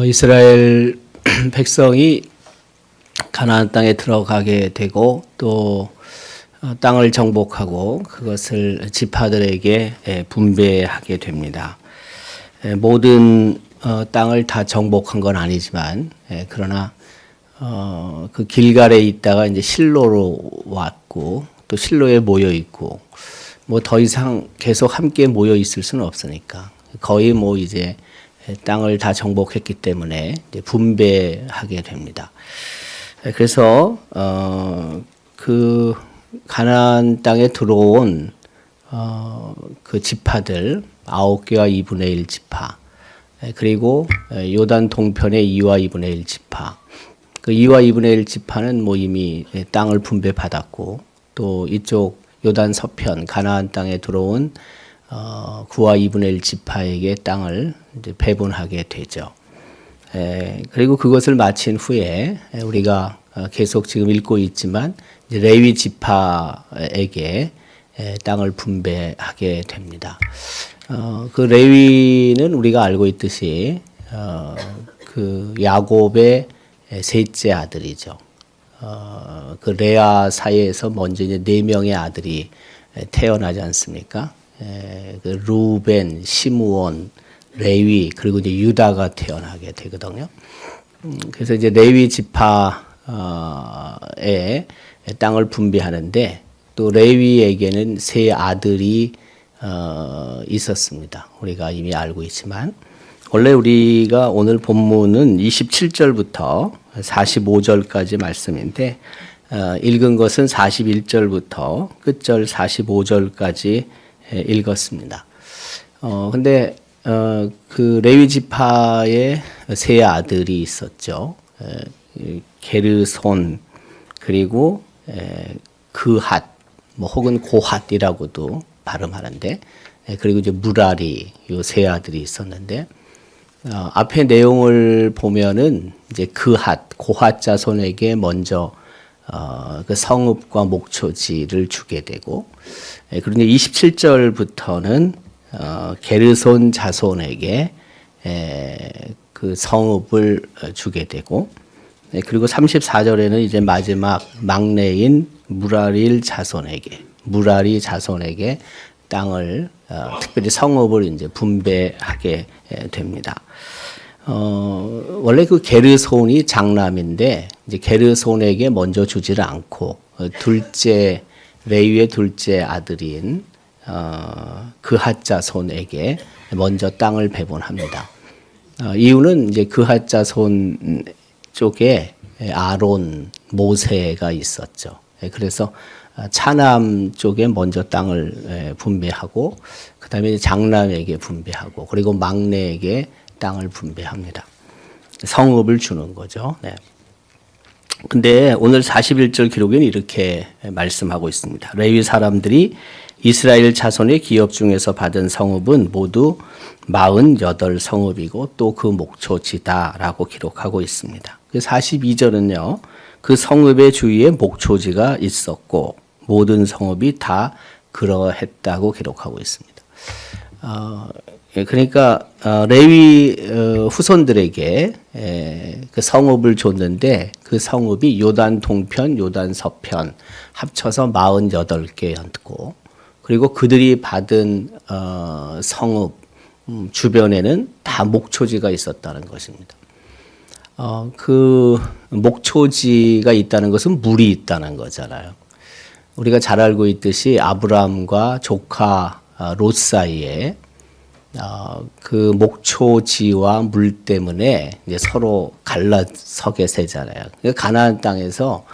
이스라엘 백성이 가나안 땅에 들어가게 되고 또 땅을 정복하고 그것을 지파들에게 분배하게 됩니다. 모든 땅을 다 정복한 건 아니지만 그러나 그 길갈에 있다가 이제 실로로 왔고 또 실로에 모여 있고 뭐 더 이상 계속 함께 모여 있을 수는 없으니까 거의 뭐 이제 땅을 다 정복했기 때문에 이제 분배하게 됩니다. 그래서 그 가나안 땅에 들어온 그 지파들 9개와 2분의 1 지파 그리고 요단 동편의 2와 2분의 1 지파 그 2와 2분의 1 지파는 뭐 이미 땅을 분배받았고 또 이쪽 요단 서편 가나안 땅에 들어온 9와 2분의 1 지파에게 땅을 이제 배분하게 되죠. 그리고 그것을 마친 후에 우리가 계속 지금 읽고 있지만 이제 레위 지파에게 땅을 분배하게 됩니다. 그 레위는 우리가 알고 있듯이 그 야곱의 셋째 아들이죠. 그 레아 사이에서 먼저 이제 4명의 아들이 태어나지 않습니까? 그 루벤, 시므온, 레위 그리고 이제 유다가 태어나게 되거든요. 그래서 이제 레위 지파에 땅을 분배하는데 또 레위에게는 3 아들이 있었습니다. 우리가 이미 알고 있지만 원래 우리가 오늘 본문은 27절부터 45절까지 말씀인데 읽은 것은 41절부터 끝절 45절까지 읽었습니다. 근데 그 레위 지파에 3 아들이 있었죠. 게르손 그리고 그핫 뭐 혹은 고핫이라고도 발음하는데 그리고 이제 무라리 요 3 아들이 있었는데 앞에 내용을 보면은 이제 그핫 고핫 자손에게 먼저 그 성읍과 목초지를 주게 되고 그런데 27절부터는 게르손 자손에게 그 성읍을 주게 되고 그리고 34절에는 이제 마지막 막내인 무라리 자손에게 땅을 특별히 성읍을 이제 분배하게 됩니다. 원래 그 게르손이 장남인데 이제 게르손에게 먼저 주지를 않고 레위의 둘째 아들인 그핫 자손에게 먼저 땅을 배분합니다. 이유는 이제 그핫 자손 쪽에 아론, 모세가 있었죠. 그래서 차남 쪽에 먼저 땅을 분배하고 그다음에 장남에게 분배하고 그리고 막내에게 땅을 분배합니다. 성읍을 주는 거죠. 네. 근데 오늘 41절 기록에는 이렇게 말씀하고 있습니다. 레위 사람들이 이스라엘 자손의 기업 중에서 받은 성읍은 모두 48성읍이고 또 그 목초지다라고 기록하고 있습니다. 42절은요. 그 성읍의 주위에 목초지가 있었고 모든 성읍이 다 그러했다고 기록하고 있습니다. 그러니까 레위 후손들에게 그 성읍을 줬는데 그 성읍이 요단 동편, 요단 서편 합쳐서 48개였고 그리고 그들이 받은 성읍 주변에는 다 목초지가 있었다는 것입니다. 그 목초지가 있다는 것은 물이 있다는 거잖아요. 우리가 잘 알고 있듯이 아브라함과 조카 롯 사이에 그 목초지와 물 때문에 이제 서로 갈라서게 되잖아요. 가나안 땅에서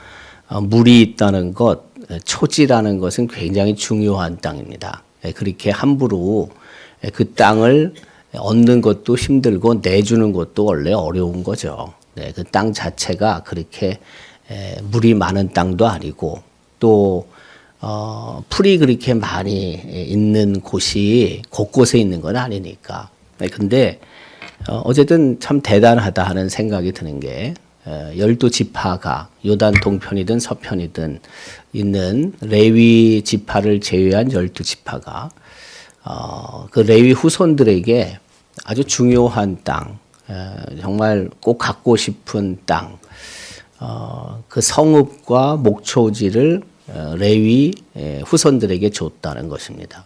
물이 있다는 것, 초지라는 것은 굉장히 중요한 땅입니다. 그렇게 함부로 그 땅을 얻는 것도 힘들고 내주는 것도 원래 어려운 거죠. 그 땅 자체가 그렇게 물이 많은 땅도 아니고 또 풀이 그렇게 많이 있는 곳이 곳곳에 있는 건 아니니까. 근데 어쨌든 참 대단하다 하는 생각이 드는 게 12지파가 요단 동편이든 서편이든 있는 레위 지파를 제외한 12지파가 그 레위 후손들에게 아주 중요한 땅, 정말 꼭 갖고 싶은 땅, 그 성읍과 목초지를 레위 후손들에게 줬다는 것입니다.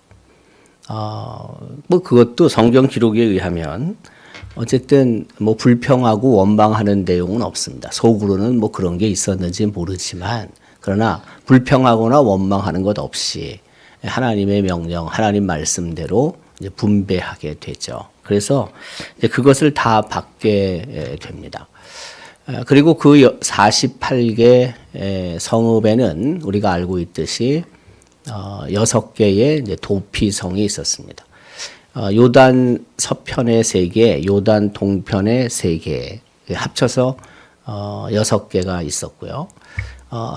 뭐 그것도 성경 기록에 의하면 어쨌든 뭐 불평하고 원망하는 내용은 없습니다. 속으로는 뭐 그런 게 있었는지 모르지만 그러나 불평하거나 원망하는 것 없이 하나님의 명령, 하나님 말씀대로 이제 분배하게 되죠. 그래서 이제 그것을 다 받게 됩니다. 그리고 그 48개 성읍에는 우리가 알고 있듯이 6개의 이제 도피성이 있었습니다. 요단 서편의 3개, 요단 동편의 3개 합쳐서 6개가 있었고요.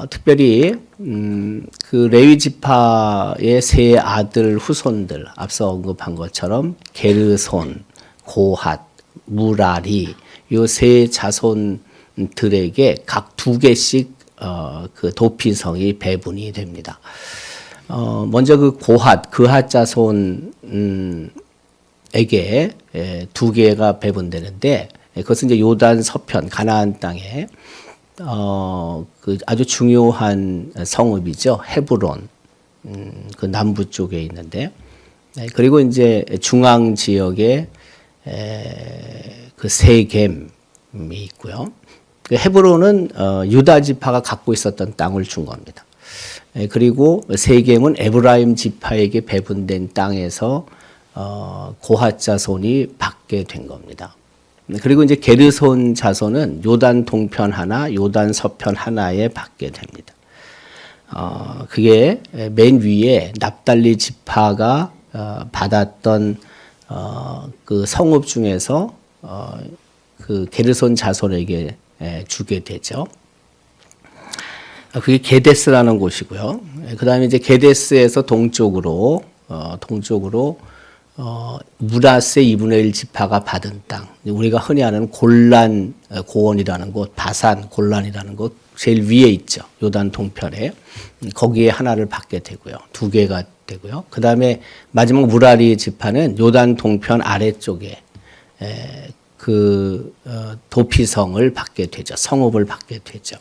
특별히 그 레위 지파의 3 아들 후손들 앞서 언급한 것처럼 게르손, 고핫, 무라리 요 3 자손들에게 각 2개씩 그 도피성이 배분이 됩니다. 먼저 그 고핫, 그핫 자손에게 2개가 배분되는데 그것은 이제 요단 서편 가나안 땅에 그 아주 중요한 성읍이죠. 헤브론, 그 남부 쪽에 있는데, 그리고 이제 중앙 지역에 그 세겜이 있고요. 그 헤브론은 유다 지파가 갖고 있었던 땅을 준 겁니다. 그리고 세겜은 에브라임 지파에게 배분된 땅에서 고핫 자손이 받게 된 겁니다. 그리고 이제 게르손 자손은 요단 동편 하나, 요단 서편 하나에 받게 됩니다. 그게 맨 위에 납달리 지파가 받았던 그 성읍 중에서 그 게르손 자손에게 주게 되죠. 그게 게데스라는 곳이고요. 그 다음에 이제 게데스에서 동쪽으로 므낫세 2분의 1 지파가 받은 땅, 우리가 흔히 아는 골란 고원이라는 곳, 바산 골란이라는 곳 제일 위에 있죠. 요단 동편에 거기에 하나를 받게 되고요. 2개가 되고요. 그 다음에 마지막 무라리 지파는 요단 동편 아래쪽에 그 도피성을 받게 되죠. 성읍을 받게 되죠.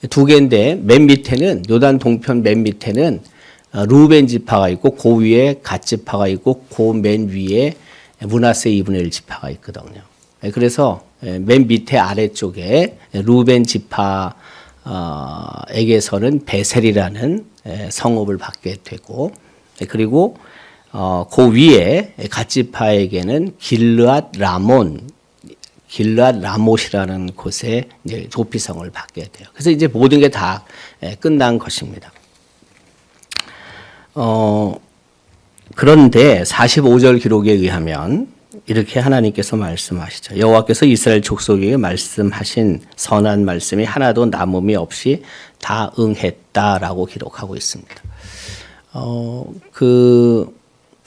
2개인데 맨 밑에는 요단 동편 맨 밑에는 루벤 지파가 있고 그 위에 갓 지파가 있고 그 맨 위에 므낫세 2분의 1 지파가 있거든요. 그래서 맨 밑에 아래쪽에 루벤 지파에게서는 베셀이라는 성읍을 받게 되고, 그리고 그 위에 갓 지파에게는 길르앗 라못이라는 곳에 이제 도피성을 받게 돼요. 그래서 이제 모든 게 다 끝난 것입니다. 그런데 45절 기록에 의하면 이렇게 하나님께서 말씀하시죠. 여호와께서 이스라엘 족속에게 말씀하신 선한 말씀이 하나도 남음이 없이 다 응했다라고 기록하고 있습니다. 그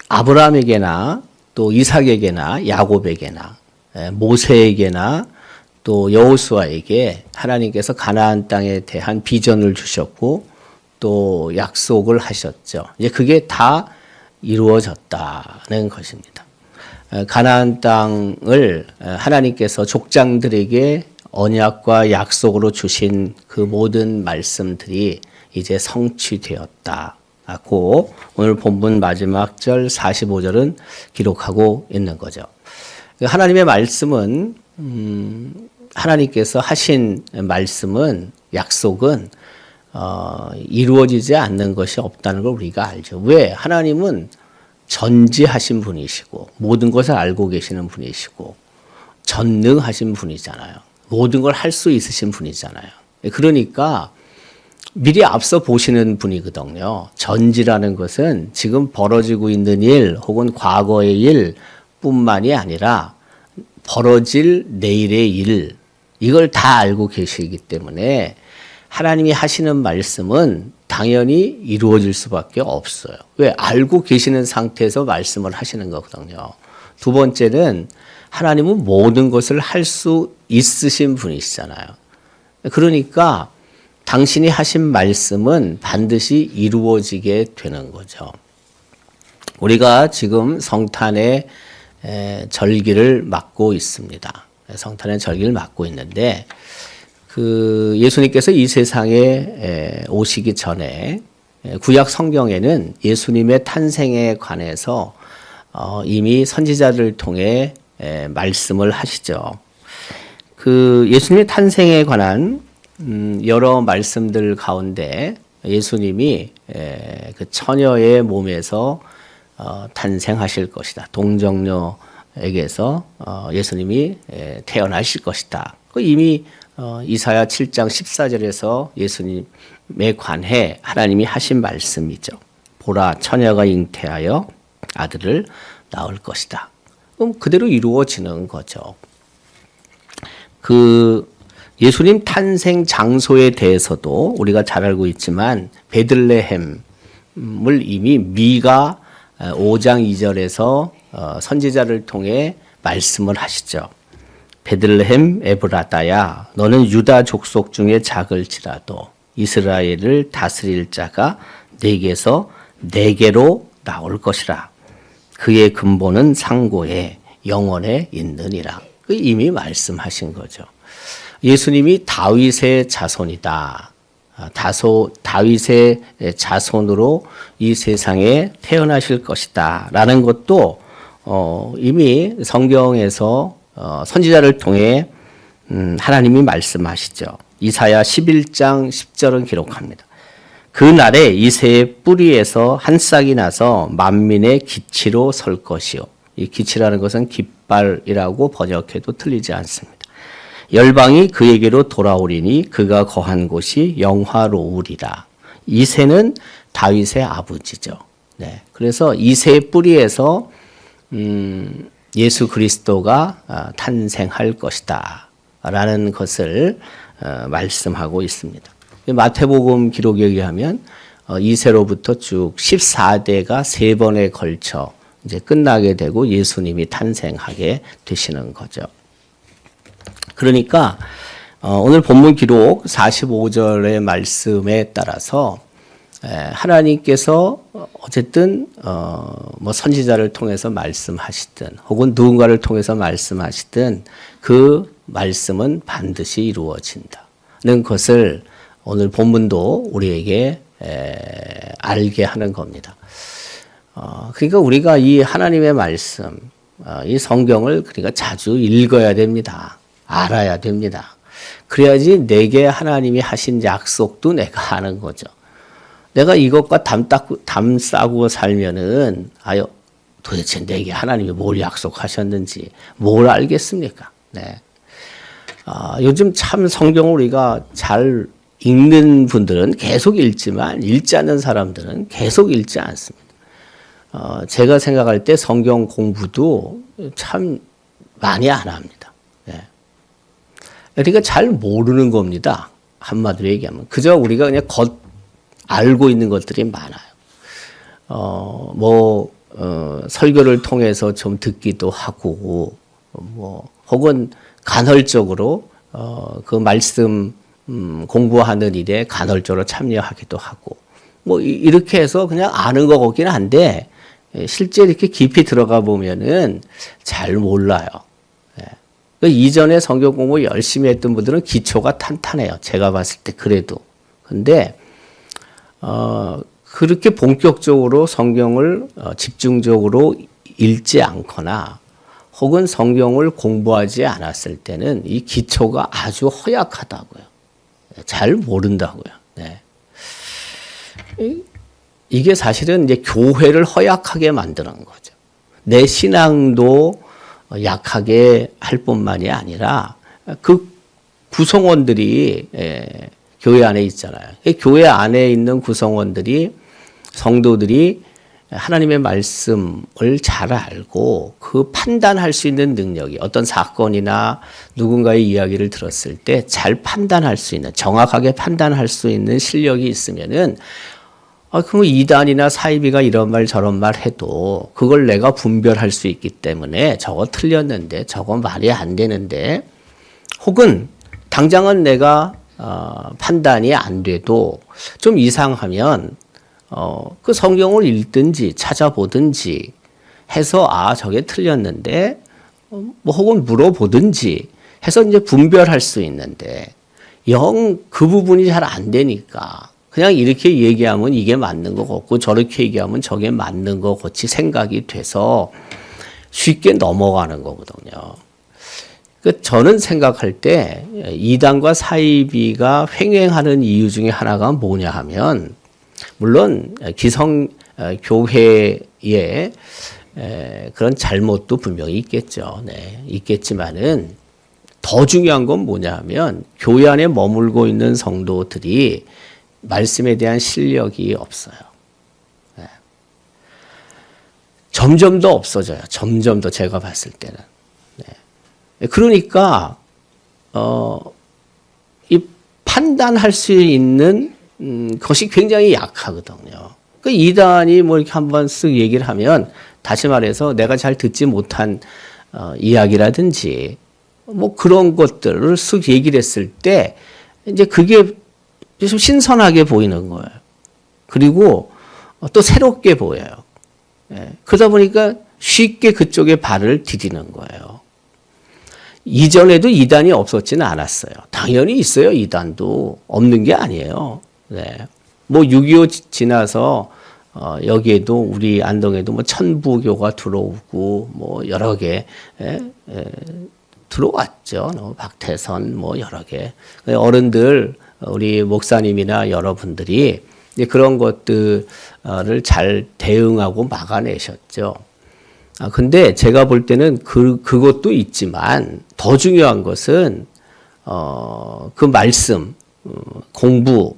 아브라함에게나 또 이삭에게나 야곱에게나 모세에게나 또 여호수아에게 하나님께서 가나안 땅에 대한 비전을 주셨고 또 약속을 하셨죠. 이제 그게 다 이루어졌다는 것입니다. 가나안 땅을 하나님께서 족장들에게 언약과 약속으로 주신 그 모든 말씀들이 이제 성취되었다고 오늘 본문 마지막 절 45절은 기록하고 있는 거죠. 하나님의 말씀은 하나님께서 하신 말씀은 약속은 이루어지지 않는 것이 없다는 걸 우리가 알죠. 왜? 하나님은 전지하신 분이시고 모든 것을 알고 계시는 분이시고 전능하신 분이잖아요. 모든 걸 할 수 있으신 분이잖아요. 그러니까 미리 앞서 보시는 분이거든요. 전지라는 것은 지금 벌어지고 있는 일 혹은 과거의 일뿐만이 아니라 벌어질 내일의 일, 이걸 다 알고 계시기 때문에 하나님이 하시는 말씀은 당연히 이루어질 수밖에 없어요. 왜? 알고 계시는 상태에서 말씀을 하시는 거거든요. 2번째는 하나님은 모든 것을 할 수 있으신 분이시잖아요. 그러니까 당신이 하신 말씀은 반드시 이루어지게 되는 거죠. 우리가 지금 성탄의 절기를 맞고 있습니다. 성탄의 절기를 맞고 있는데 그 예수님께서 이 세상에 오시기 전에 구약 성경에는 예수님의 탄생에 관해서 이미 선지자들을 통해 말씀을 하시죠. 그 예수님의 탄생에 관한 여러 말씀들 가운데 예수님이 그 처녀의 몸에서 탄생하실 것이다. 동정녀에게서 예수님이 태어나실 것이다. 그 이미 이사야 7장 14절에서 예수님에 관해 하나님이 하신 말씀이죠. 보라 처녀가 잉태하여 아들을 낳을 것이다. 그럼 그대로 이루어지는 거죠. 그 예수님 탄생 장소에 대해서도 우리가 잘 알고 있지만 베들레헴을 이미 미가 5장 2절에서 선지자를 통해 말씀을 하시죠. 베들레헴 에브라다야 너는 유다 족속 중에 작을지라도 이스라엘을 다스릴 자가 네게서 네게로 나올 것이라. 그의 근본은 상고에 영원에 있느니라. 이미 말씀하신 거죠. 예수님이 다윗의 자손이다. 다윗의 자손으로 이 세상에 태어나실 것이다. 라는 것도 이미 성경에서 선지자를 통해 하나님이 말씀하시죠. 이사야 11장 10절은 기록합니다. 그 날에 이새의 뿌리에서 한 싹이 나서 만민의 기치로 설 것이요. 이 기치라는 것은 깃발이라고 번역해도 틀리지 않습니다. 열방이 그에게로 돌아오리니 그가 거한 곳이 영화로우리라. 이새는 다윗의 아버지죠. 네. 그래서 이새의 뿌리에서 예수 그리스도가 탄생할 것이다 라는 것을 말씀하고 있습니다. 마태복음 기록에 의하면 이새로부터 쭉 14대가 3번에 걸쳐 이제 끝나게 되고 예수님이 탄생하게 되시는 거죠. 그러니까 오늘 본문 기록 45절의 말씀에 따라서 하나님께서 어쨌든 뭐 선지자를 통해서 말씀하시든 혹은 누군가를 통해서 말씀하시든 그 말씀은 반드시 이루어진다는 것을 오늘 본문도 우리에게 알게 하는 겁니다. 그러니까 우리가 이 하나님의 말씀, 이 성경을 그러니까 자주 읽어야 됩니다. 알아야 됩니다. 그래야지 내게 하나님이 하신 약속도 내가 아는 거죠. 내가 이것과 담 싸고 살면은 도대체 내게 하나님이 뭘 약속하셨는지 뭘 알겠습니까? 네. 요즘 참 성경을 우리가 잘 읽는 분들은 계속 읽지만 읽지 않는 사람들은 계속 읽지 않습니다. 제가 생각할 때 성경 공부도 참 많이 안 합니다. 네. 그러니까 잘 모르는 겁니다. 한마디로 얘기하면. 그저 우리가 그냥 알고 있는 것들이 많아요. 설교를 통해서 좀 듣기도 하고, 혹은 간헐적으로, 그 말씀, 공부하는 일에 간헐적으로 참여하기도 하고, 이렇게 해서 그냥 아는 것 같긴 한데, 실제 이렇게 깊이 들어가 보면은 잘 몰라요. 이전에 성경 공부 열심히 했던 분들은 기초가 탄탄해요. 제가 봤을 때 그래도. 근데, 그렇게 본격적으로 성경을 집중적으로 읽지 않거나 혹은 성경을 공부하지 않았을 때는 이 기초가 아주 허약하다고요. 잘 모른다고요. 네. 이게 사실은 이제 교회를 허약하게 만드는 거죠. 내 신앙도 약하게 할 뿐만이 아니라 그 구성원들이 교회 안에 있잖아요. 교회 안에 있는 구성원들이 성도들이 하나님의 말씀을 잘 알고 그 판단할 수 있는 능력이 어떤 사건이나 누군가의 이야기를 들었을 때 잘 판단할 수 있는 정확하게 판단할 수 있는 실력이 있으면은 그럼 이단이나 사이비가 이런 말 저런 말 해도 그걸 내가 분별할 수 있기 때문에 저거 틀렸는데 저거 말이 안 되는데 혹은 당장은 내가 판단이 안 돼도 좀 이상하면 그 성경을 읽든지 찾아보든지 해서 저게 틀렸는데 혹은 물어보든지 해서 이제 분별할 수 있는데 영 그 부분이 잘 안 되니까 그냥 이렇게 얘기하면 이게 맞는 것 같고 저렇게 얘기하면 저게 맞는 것 같이 생각이 돼서 쉽게 넘어가는 거거든요. 저는 생각할 때 이단과 사이비가 횡행하는 이유 중에 하나가 뭐냐 하면 물론 기성 교회에 그런 잘못도 분명히 있겠죠. 네, 있겠지만은 더 중요한 건 뭐냐 하면 교회 안에 머물고 있는 성도들이 말씀에 대한 실력이 없어요. 네. 점점 더 없어져요. 점점 더 제가 봤을 때는. 네. 그러니까 이 판단할 수 있는 것이 굉장히 약하거든요. 그 이단이 뭐 이렇게 한번 쓱 얘기를 하면 다시 말해서 내가 잘 듣지 못한 이야기라든지 뭐 그런 것들을 쓱 얘기를 했을 때 이제 그게 좀 신선하게 보이는 거예요. 그리고 또 새롭게 보여요. 예. 그러다 보니까 쉽게 그쪽에 발을 디디는 거예요. 이전에도 이단이 없었지는 않았어요. 당연히 있어요. 이단도 없는 게 아니에요. 네. 뭐 6.25 지나서 여기에도 우리 안동에도 뭐 천부교가 들어오고 뭐 여러 개 들어왔죠. 박태선 뭐 여러 개 어른들 우리 목사님이나 여러분들이 이제 그런 것들을 잘 대응하고 막아내셨죠. 근데 제가 볼 때는 그것도 있지만 더 중요한 것은 그 말씀 공부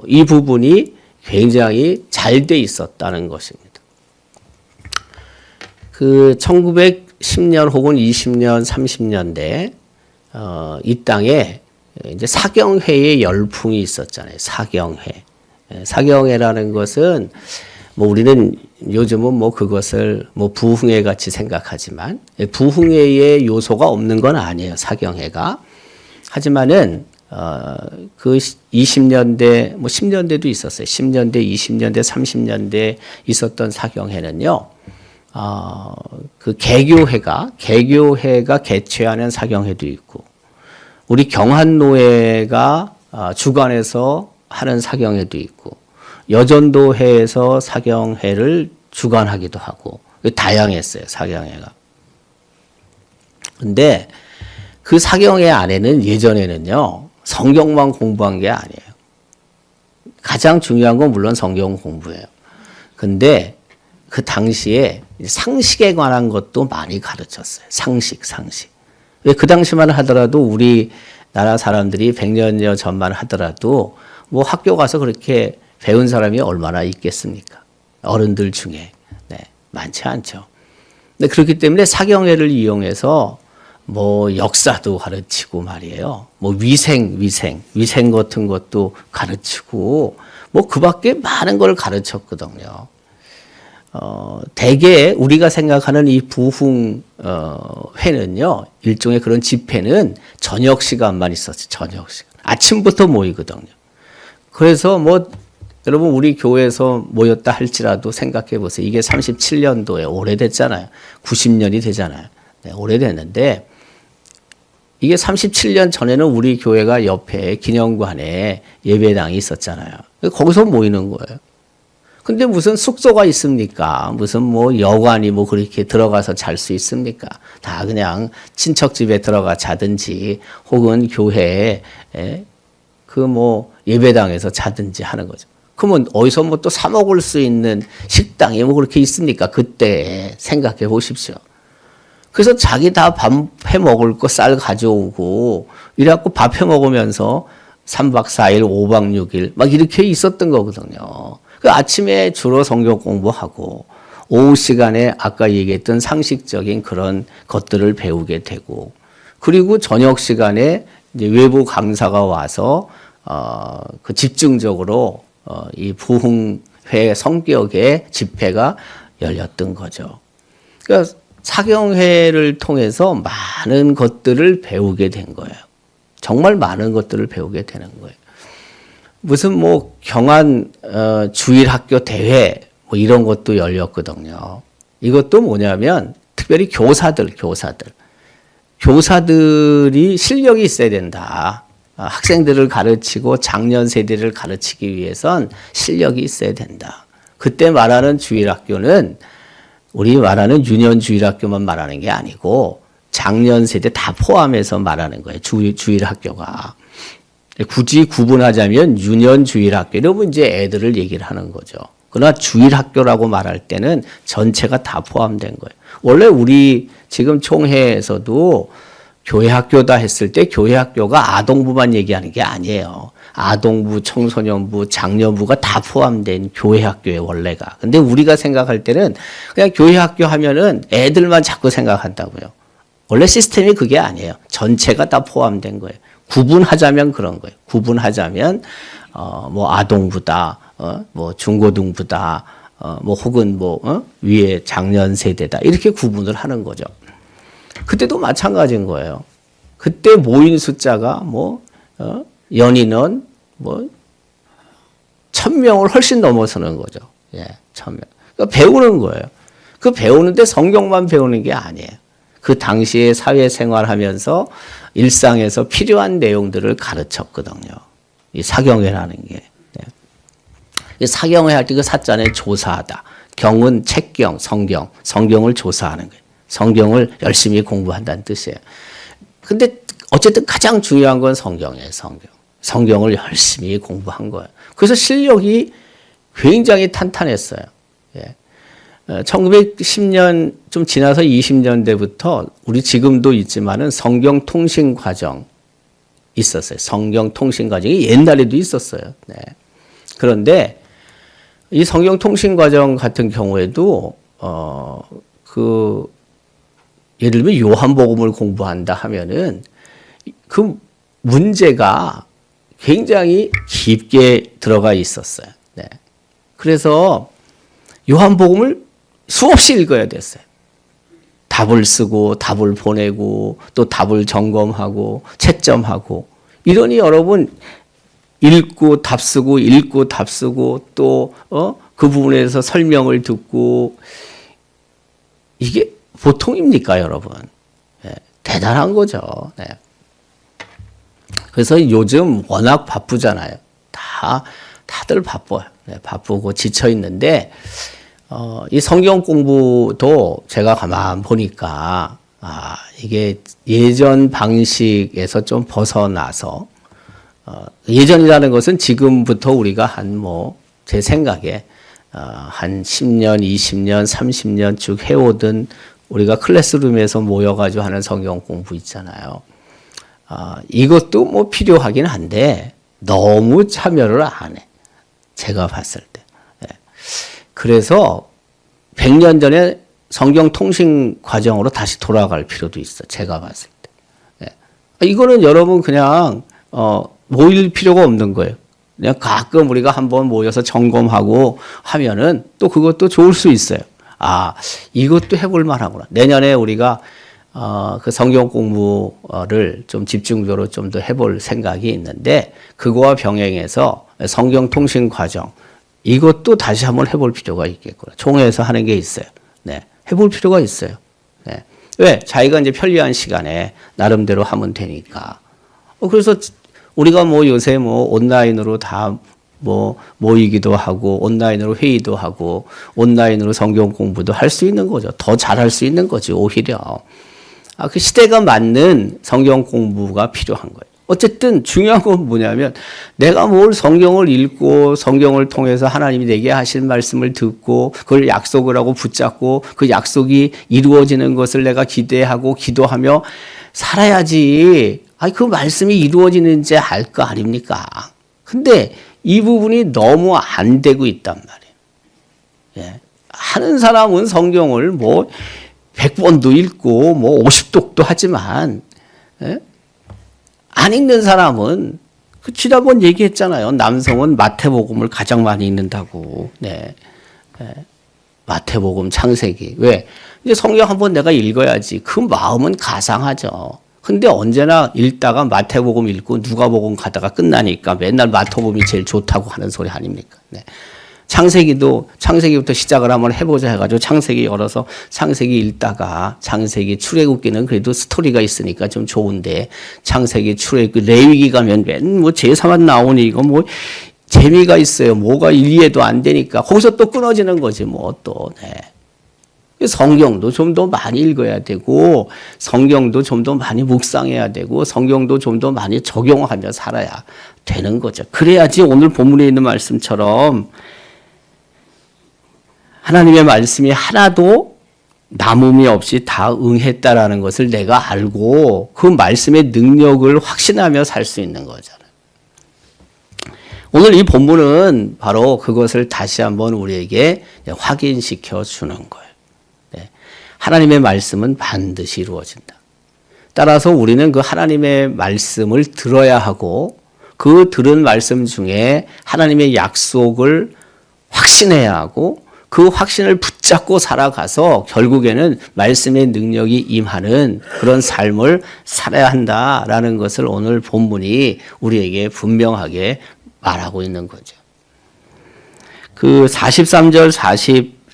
이 부분이 굉장히 잘 돼 있었다는 것입니다. 그 1910년 혹은 20년, 30년대 이 땅에 이제 사경회의 열풍이 있었잖아요. 사경회. 사경회라는 것은 뭐 우리는 요즘은 뭐 그것을 뭐 부흥회 같이 생각하지만 부흥회의 요소가 없는 건 아니에요. 사경회가. 하지만은 그 20년대 뭐 10년대도 있었어요. 10년대, 20년대, 30년대 있었던 사경회는요. 그 개교회가 개최하는 사경회도 있고 우리 경한노회가 주관해서 하는 사경회도 있고 여전도회에서 사경회를 주관하기도 하고 다양했어요. 사경회가. 근데 그 사경회 안에는 예전에는요. 성경만 공부한 게 아니에요. 가장 중요한 건 물론 성경 공부예요. 근데 그 당시에 상식에 관한 것도 많이 가르쳤어요. 상식. 왜 그 당시만 하더라도 우리나라 사람들이 100년여 전만 하더라도 뭐 학교 가서 그렇게 배운 사람이 얼마나 있겠습니까? 어른들 중에. 네, 많지 않죠. 근데 그렇기 때문에 사경회를 이용해서 뭐 역사도 가르치고 말이에요. 뭐 위생 같은 것도 가르치고 뭐 그 밖에 많은 걸 가르쳤거든요. 대개 우리가 생각하는 이 부흥 회는요. 일종의 그런 집회는 저녁 시간만 있었어요. 저녁 시간. 아침부터 모이거든요. 그래서 뭐 여러분 우리 교회에서 모였다 할지라도 생각해 보세요. 이게 37년도에 오래됐잖아요. 90년이 되잖아요. 네, 오래됐는데 이게 37년 전에는 우리 교회가 옆에 기념관에 예배당이 있었잖아요. 거기서 모이는 거예요. 근데 무슨 숙소가 있습니까? 무슨 뭐 여관이 뭐 그렇게 들어가서 잘 수 있습니까? 다 그냥 친척 집에 들어가 자든지 혹은 교회에 그 뭐 예배당에서 자든지 하는 거죠. 그러면 어디서 뭐 또 사 먹을 수 있는 식당이 뭐 그렇게 있습니까? 그때 생각해 보십시오. 그래서 자기 다 밥 해 먹을 거 쌀 가져오고 이래갖고 밥 해 먹으면서 3박 4일, 5박 6일 막 이렇게 있었던 거거든요. 그 아침에 주로 성경 공부하고 오후 시간에 아까 얘기했던 상식적인 그런 것들을 배우게 되고 그리고 저녁 시간에 이제 외부 강사가 와서 그 집중적으로 이 부흥회 성격의 집회가 열렸던 거죠. 그러니까 사경회를 통해서 많은 것들을 배우게 된 거예요. 정말 많은 것들을 배우게 되는 거예요. 무슨 뭐 경한 주일학교 대회 뭐 이런 것도 열렸거든요. 이것도 뭐냐면 특별히 교사들 교사들이 실력이 있어야 된다. 학생들을 가르치고 장년 세대를 가르치기 위해선 실력이 있어야 된다. 그때 말하는 주일학교는 우리 말하는 유년주일학교만 말하는 게 아니고 장년 세대 다 포함해서 말하는 거예요. 주일학교가. 굳이 구분하자면 유년주일학교 이러면 이제 애들을 얘기를 하는 거죠. 그러나 주일학교라고 말할 때는 전체가 다 포함된 거예요. 원래 우리 지금 총회에서도 교회학교다 했을 때 교회학교가 아동부만 얘기하는 게 아니에요. 아동부, 청소년부, 장년부가 다 포함된 교회학교의 원래가. 근데 우리가 생각할 때는 그냥 교회학교 하면은 애들만 자꾸 생각한다고요. 원래 시스템이 그게 아니에요. 전체가 다 포함된 거예요. 구분하자면 그런 거예요. 구분하자면 뭐 아동부다, 뭐 중고등부다, 뭐 혹은 위에 장년 세대다 이렇게 구분을 하는 거죠. 그때도 마찬가지인 거예요. 그때 모인 숫자가 연인은 1000명을 훨씬 넘어서는 거죠. 예, 1000명. 그러니까 배우는 거예요. 그 배우는데 성경만 배우는 게 아니에요. 그 당시에 사회생활하면서 일상에서 필요한 내용들을 가르쳤거든요. 이 사경회라는 게. 네. 사경회 할 때 그 사자는 조사하다. 경은 책경, 성경을 조사하는 거예요. 성경을 열심히 공부한다는 뜻이에요. 근데 어쨌든 가장 중요한 건 성경이에요. 성경을 열심히 공부한 거예요. 그래서 실력이 굉장히 탄탄했어요. 예. 1910년 좀 지나서 20년대부터 우리 지금도 있지만은 성경 통신 과정 있었어요. 성경 통신 과정이 옛날에도 있었어요. 네. 그런데 이 성경 통신 과정 같은 경우에도 예를 들면 요한복음을 공부한다 하면은 그 문제가 굉장히 깊게 들어가 있었어요. 네. 그래서 요한복음을 수없이 읽어야 됐어요. 답을 쓰고 답을 보내고 또 답을 점검하고 채점하고 이러니 여러분 읽고 답 쓰고 읽고 답 쓰고 또 그 부분에서 설명을 듣고 이게 보통입니까 여러분? 네. 대단한 거죠. 네. 그래서 요즘 워낙 바쁘잖아요. 다들 바빠요. 네, 바쁘고 지쳐 있는데 이 성경 공부도 제가 가만 보니까 이게 예전 방식에서 좀 벗어나서 예전이라는 것은 지금부터 우리가 제 생각에 한 10년, 20년, 30년 쭉 해오던 우리가 클래스룸에서 모여가지고 하는 성경 공부 있잖아요. 이것도 필요하긴 한데 너무 참여를 안 해. 제가 봤을 때. 그래서 100년 전에 성경 통신 과정으로 다시 돌아갈 필요도 있어. 제가 봤을 때. 이거는 여러분 그냥 모일 필요가 없는 거예요. 그냥 가끔 우리가 한번 모여서 점검하고 하면은 또 그것도 좋을 수 있어요. 이것도 해볼 만하구나. 내년에 우리가 그 성경 공부를 좀 집중적으로 좀 더 해볼 생각이 있는데 그거와 병행해서 성경 통신 과정 이것도 다시 한번 해볼 필요가 있겠구나. 총회에서 하는 게 있어요. 네, 해볼 필요가 있어요. 네. 왜? 자기가 이제 편리한 시간에 나름대로 하면 되니까. 그래서 우리가 요새 온라인으로 다 모이기도 하고 온라인으로 회의도 하고 온라인으로 성경 공부도 할 수 있는 거죠. 더 잘할 수 있는 거지 오히려. 그 시대가 맞는 성경 공부가 필요한 거예요. 어쨌든 중요한 건 뭐냐면 내가 뭘 성경을 읽고 성경을 통해서 하나님이 내게 하실 말씀을 듣고 그걸 약속을 하고 붙잡고 그 약속이 이루어지는 것을 내가 기대하고 기도하며 살아야지. 그 말씀이 이루어지는지 알 거 아닙니까? 근데 이 부분이 너무 안 되고 있단 말이에요. 예. 하는 사람은 성경을 100번도 읽고 50독도 하지만 안 읽는 사람은 지난번 얘기했잖아요. 남성은 마태복음을 가장 많이 읽는다고. 네. 마태복음, 창세기. 왜? 이제 성경 한번 내가 읽어야지. 그 마음은 가상하죠. 근데 언제나 읽다가 마태복음 읽고 누가복음 가다가 끝나니까 맨날 마태복음이 제일 좋다고 하는 소리 아닙니까? 네. 창세기부터 시작을 한번 해보자 해가지고 창세기 열어서 창세기 읽다가 창세기 출애굽기는 그래도 스토리가 있으니까 좀 좋은데 창세기 출애굽기 레위기 가면 맨 뭐 제사만 나오니 이거 뭐 재미가 있어요. 뭐가 이해도 안 되니까 거기서 또 끊어지는 거지 뭐 또. 네. 성경도 좀 더 많이 읽어야 되고 성경도 좀 더 많이 묵상해야 되고 성경도 좀 더 많이 적용하며 살아야 되는 거죠. 그래야지 오늘 본문에 있는 말씀처럼 하나님의 말씀이 하나도 남음이 없이 다 응했다라는 것을 내가 알고 그 말씀의 능력을 확신하며 살 수 있는 거잖아요. 오늘 이 본문은 바로 그것을 다시 한번 우리에게 확인시켜 주는 거예요. 네. 하나님의 말씀은 반드시 이루어진다. 따라서 우리는 그 하나님의 말씀을 들어야 하고 그 들은 말씀 중에 하나님의 약속을 확신해야 하고 그 확신을 붙잡고 살아가서 결국에는 말씀의 능력이 임하는 그런 삶을 살아야 한다라는 것을 오늘 본문이 우리에게 분명하게 말하고 있는 거죠. 그 43절,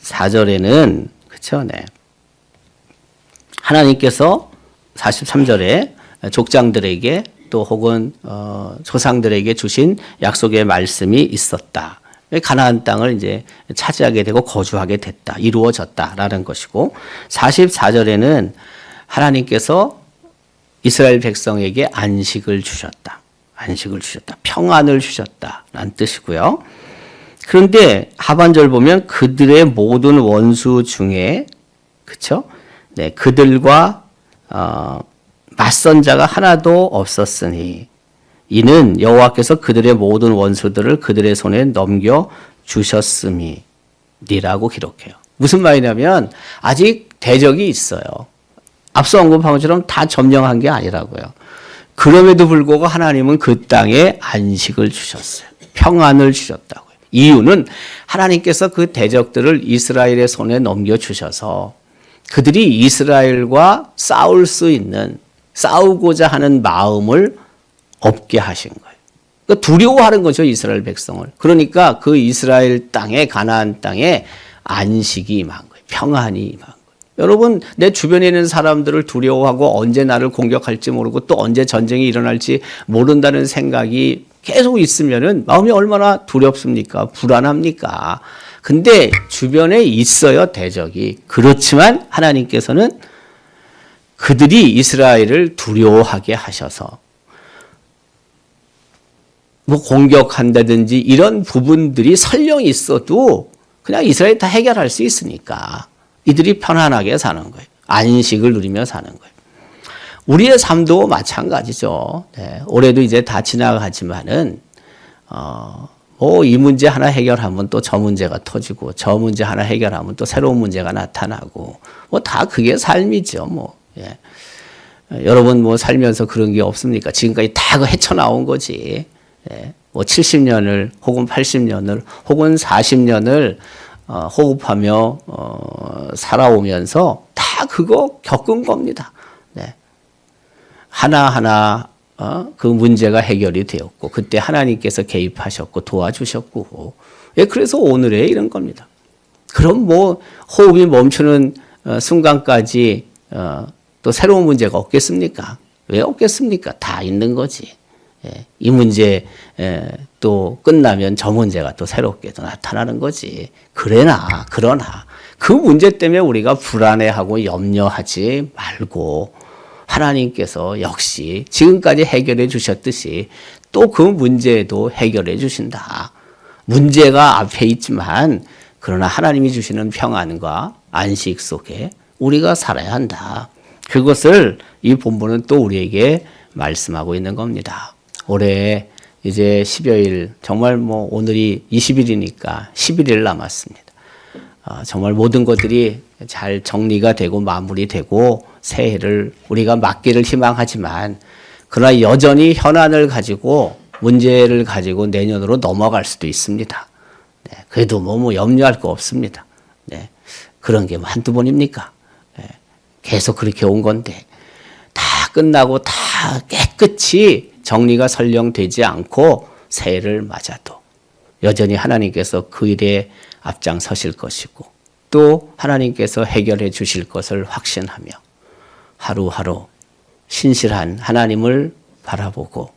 44절에는 그렇죠, 네. 하나님께서 43절에 족장들에게 또 혹은 조상들에게 주신 약속의 말씀이 있었다. 가나안 땅을 이제 차지하게 되고 거주하게 됐다. 이루어졌다라는 것이고 44절에는 하나님께서 이스라엘 백성에게 안식을 주셨다. 안식을 주셨다. 평안을 주셨다라는 뜻이고요. 그런데 하반절 보면 그들의 모든 원수 중에 그렇죠? 네, 그들과 맞선 자가 하나도 없었으니 이는 여호와께서 그들의 모든 원수들을 그들의 손에 넘겨 주셨음이니라고 기록해요. 무슨 말이냐면 아직 대적이 있어요. 앞서 언급한 것처럼 다 점령한 게 아니라고요. 그럼에도 불구하고 하나님은 그 땅에 안식을 주셨어요. 평안을 주셨다고요. 이유는 하나님께서 그 대적들을 이스라엘의 손에 넘겨주셔서 그들이 이스라엘과 싸울 수 있는 싸우고자 하는 마음을 없게 하신 거예요. 그러니까 두려워하는 거죠. 이스라엘 백성을. 그러니까 그 이스라엘 땅에 가나안 땅에 안식이 임한 거예요. 평안이 임한 거예요. 여러분 내 주변에 있는 사람들을 두려워하고 언제 나를 공격할지 모르고 또 언제 전쟁이 일어날지 모른다는 생각이 계속 있으면은 마음이 얼마나 두렵습니까? 불안합니까? 근데 주변에 있어요, 대적이. 그렇지만 하나님께서는 그들이 이스라엘을 두려워하게 하셔서 뭐 공격한다든지 이런 부분들이 설령 있어도 그냥 이스라엘이 다 해결할 수 있으니까 이들이 편안하게 사는 거예요. 안식을 누리며 사는 거예요. 우리의 삶도 마찬가지죠. 네, 올해도 이제 다 지나가지만은 이 문제 하나 해결하면 또 저 문제가 터지고 저 문제 하나 해결하면 또 새로운 문제가 나타나고 뭐 다 그게 삶이죠. 뭐 예. 여러분 뭐 살면서 그런 게 없습니까? 지금까지 다 헤쳐나온 거지. 예. 뭐 70년을 혹은 80년을 혹은 40년을 호흡하며 살아오면서 다 그거 겪은 겁니다. 네. 하나하나 그 문제가 해결이 되었고 그때 하나님께서 개입하셨고 도와주셨고 그래서 오늘의 이런 겁니다. 그럼 뭐 호흡이 멈추는 순간까지 또 새로운 문제가 없겠습니까? 왜 없겠습니까? 다 있는 거지. 이 문제 또 끝나면 저 문제가 또 새롭게 또 나타나는 거지. 그러나 그 문제 때문에 우리가 불안해하고 염려하지 말고 하나님께서 역시 지금까지 해결해 주셨듯이 또 그 문제도 해결해 주신다. 문제가 앞에 있지만 그러나 하나님이 주시는 평안과 안식 속에 우리가 살아야 한다. 그것을 이 본문은 또 우리에게 말씀하고 있는 겁니다. 올해 이제 10여일, 정말 뭐 오늘이 20일이니까 11일 남았습니다. 정말 모든 것들이 잘 정리가 되고 마무리되고 새해를 우리가 맞기를 희망하지만 그러나 여전히 현안을 가지고 문제를 가지고 내년으로 넘어갈 수도 있습니다. 네, 그래도 뭐 염려할 거 없습니다. 네, 그런 게 한두 번입니까? 네, 계속 그렇게 온 건데 다 끝나고 다 깨끗이 정리가 설령 되지 않고 새해를 맞아도 여전히 하나님께서 그 일에 앞장서실 것이고 또 하나님께서 해결해 주실 것을 확신하며 하루하루 신실한 하나님을 바라보고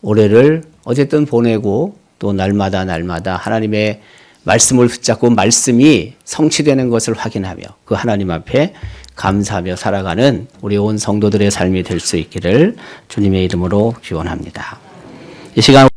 올해를 어쨌든 보내고 또 날마다 하나님의 말씀을 붙잡고 말씀이 성취되는 것을 확인하며 그 하나님 앞에 감사하며 살아가는 우리 온 성도들의 삶이 될 수 있기를 주님의 이름으로 기원합니다. 이 시간